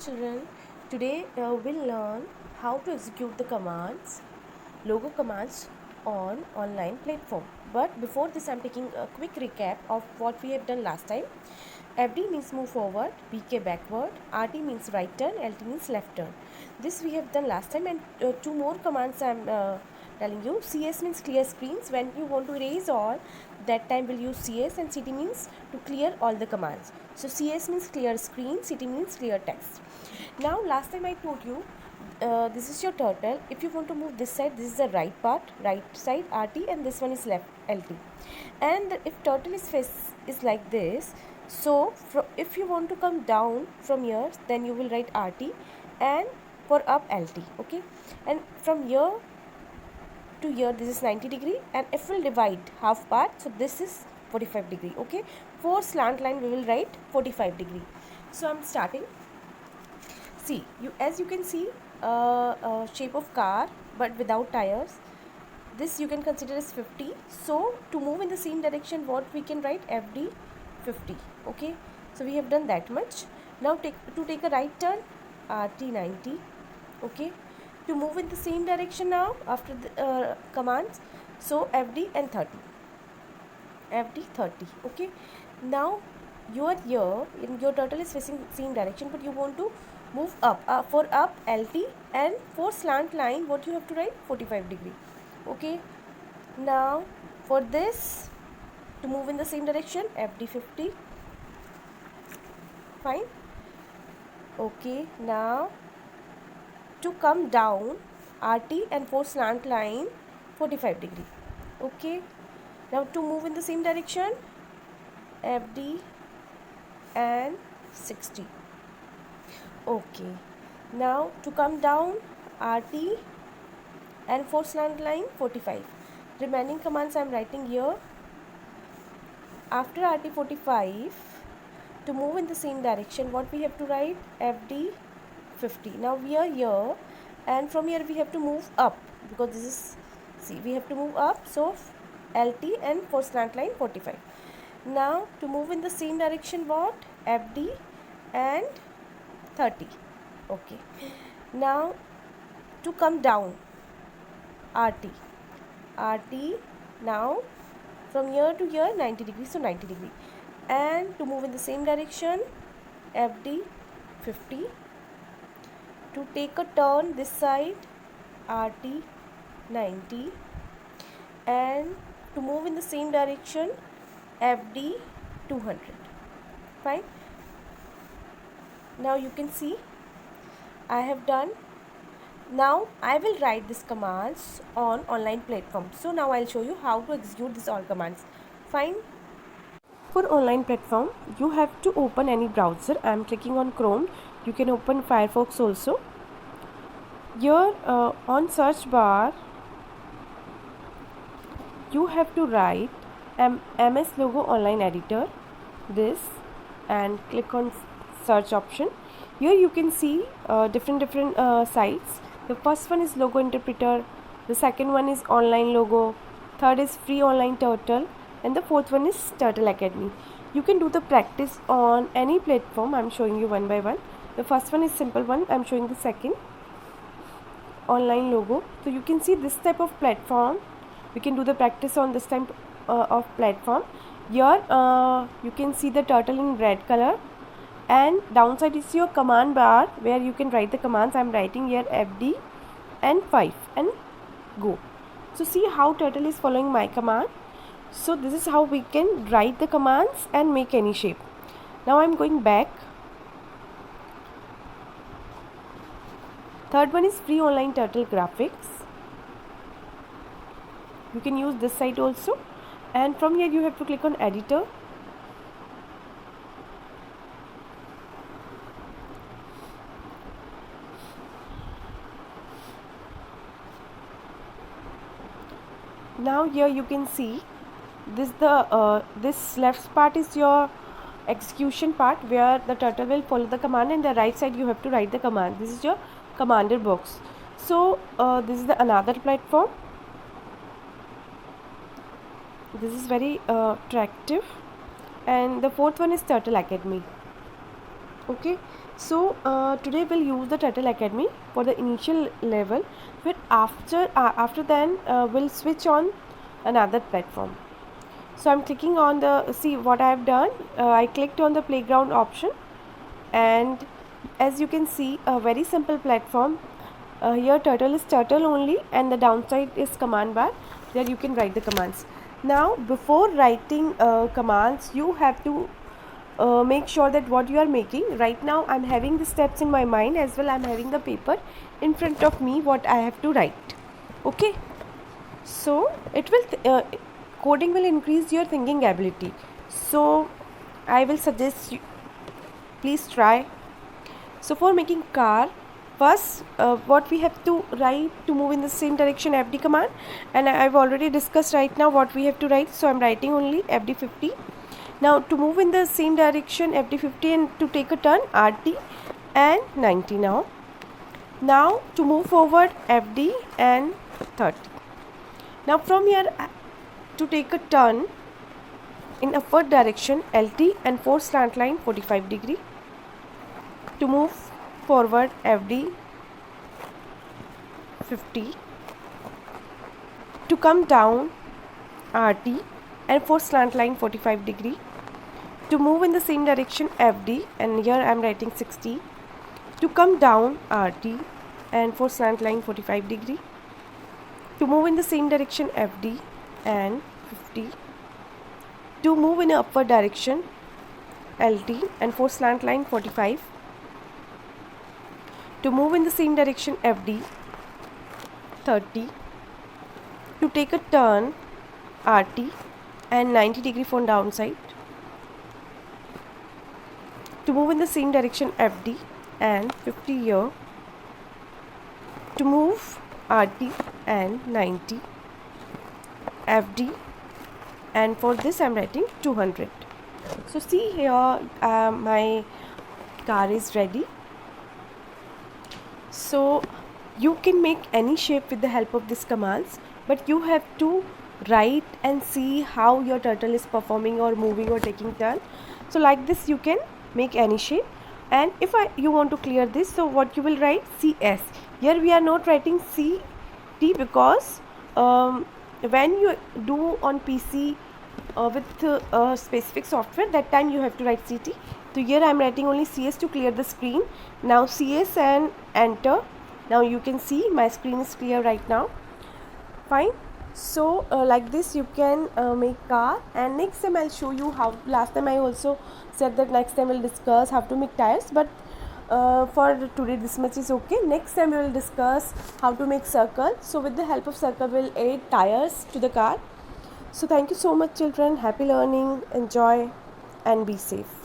children, today we'll learn how to execute the commands, logo commands on online platform. But before this I'm taking a quick recap of what we have done last time. FD means move forward, BK backward, RT means right turn, LT means left turn. This we have done last time, and two more commands I'm telling you. CS means clear screens. When you want to erase all, that time we'll use CS, and CT means to clear all the commands. So CS means clear screen, CT means clear text. Now last time I told you this is your turtle. If you want to move this side, this is the right part, right side RT, and this one is left LT. And if turtle is like this, so if you want to come down from here, then you will write RT, and for up LT. Okay, and from here to here this is 90 degree, and if we'll divide half part, so this is 45 degree. Okay, for slant line we will write 45 degree. So I'm starting. See, as you can see, shape of car but without tires. This you can consider as 50. So to move in the same direction, what we can write? FD 50. Okay, so we have done that much. Now to take a right turn, RT 90. Okay, to move in the same direction now after the commands, so FD and 30. FD 30. Okay, now you are here, your turtle is facing same direction, but you want to move up. For up LT, and for slant line what you have to write? 45 degree. Okay, now for this, to move in the same direction, FD 50. Fine. Okay, now to come down, RT, and for slant line 45 degree. Okay, now to move in the same direction, FD and 60. Okay, now to come down, RT, and for slant line 45. Remaining commands I am writing here. After RT 45, to move in the same direction, what we have to write? FD 50. Now we are here, and from here we have to move up, because this is, see, we have to move up, so LT, and for slant line 45. Now to move in the same direction, what? FD and 30. Okay, now to come down, RT. Now from here to here 90 degrees, so 90 degree. And to move in the same direction, FD 50. To take a turn this side, RT 90. And to move in the same direction, FD 200. Fine. Now you can see I have done. Now I will write these commands on online platform. So now I'll show you how to execute these all commands. Fine. For online platform, you have to open any browser. I am clicking on Chrome. You can open Firefox also. Here on search bar, you have to write MS Logo Online Editor, this, and click on search option. Here you can see different sites. The first one is Logo Interpreter, the second one is Online Logo, third is Free Online Turtle, and the fourth one is Turtle Academy. You can do the practice on any platform. I am showing you one by one. The first one is simple one. I am showing the second, Online Logo. So you can see this type of platform. We can do the practice on this type of platform. Here you can see the turtle in red color, and downside is your command bar where you can write the commands. I am writing here FD and 5 and go. So see how turtle is following my command. So this is how we can write the commands and make any shape. Now I am going back. Third one is Free Online Turtle Graphics. You can use this site also, and from here you have to click on editor. Now here you can see this this left part is your execution part, where the turtle will follow the command, and the right side you have to write the command. This is your commander box. So this is the another platform. This is very attractive, and the fourth one is Turtle Academy. Okay, So today we'll use the Turtle Academy for the initial level, but after then we'll switch on another platform. So I'm clicking on the, see what I have done, I clicked on the playground option, and as you can see, a very simple platform. Here turtle is turtle only, and the downside is command bar, there you can write the commands. Now before writing commands, you have to make sure that what you are making right now, I'm having the steps in my mind, as well I'm having the paper in front of me what I have to write. Okay, so it will coding will increase your thinking ability, so I will suggest you please try. So for making car, first what we have to write to move in the same direction, FD command, and I've already discussed right now what we have to write, so I'm writing only FD50. Now to move in the same direction, FD50, and to take a turn, RT and 90. Now to move forward, FD and 30. Now from here, to take a turn in upward direction, LT and force slant line 45 degree. To move forward, FD 50. To come down, RT and force slant line 45 degree. To move in the same direction, FD, and here I am writing 60. To come down, RT and force slant line 45 degree. To move in the same direction, FD and 50. To move in an upward direction, LT and force slant line 45. To move in the same direction, FD 30. To take a turn, RT and 90 degree from downside. To move in the same direction, FD and 50 here. To move, RT and 90, FD, and for this I am writing 200. So see here, my car is ready. So you can make any shape with the help of these commands, but you have to write and see how your turtle is performing or moving or taking turn. So like this you can make any shape. And if you want to clear this, so what you will write, CS. Here we are not writing CT because when you do on PC with specific software, that time you have to write CT. So here I am writing only CS to clear the screen. Now CS and enter. Now you can see my screen is clear right now. Fine. So like this you can make car, and next time I'll show you how. Last time I also said that next time we'll discuss how to make tires, but for today this much is okay. Next time we will discuss how to make circle. So with the help of circle we'll add tires to the car. So thank you so much children. Happy learning, enjoy and be safe.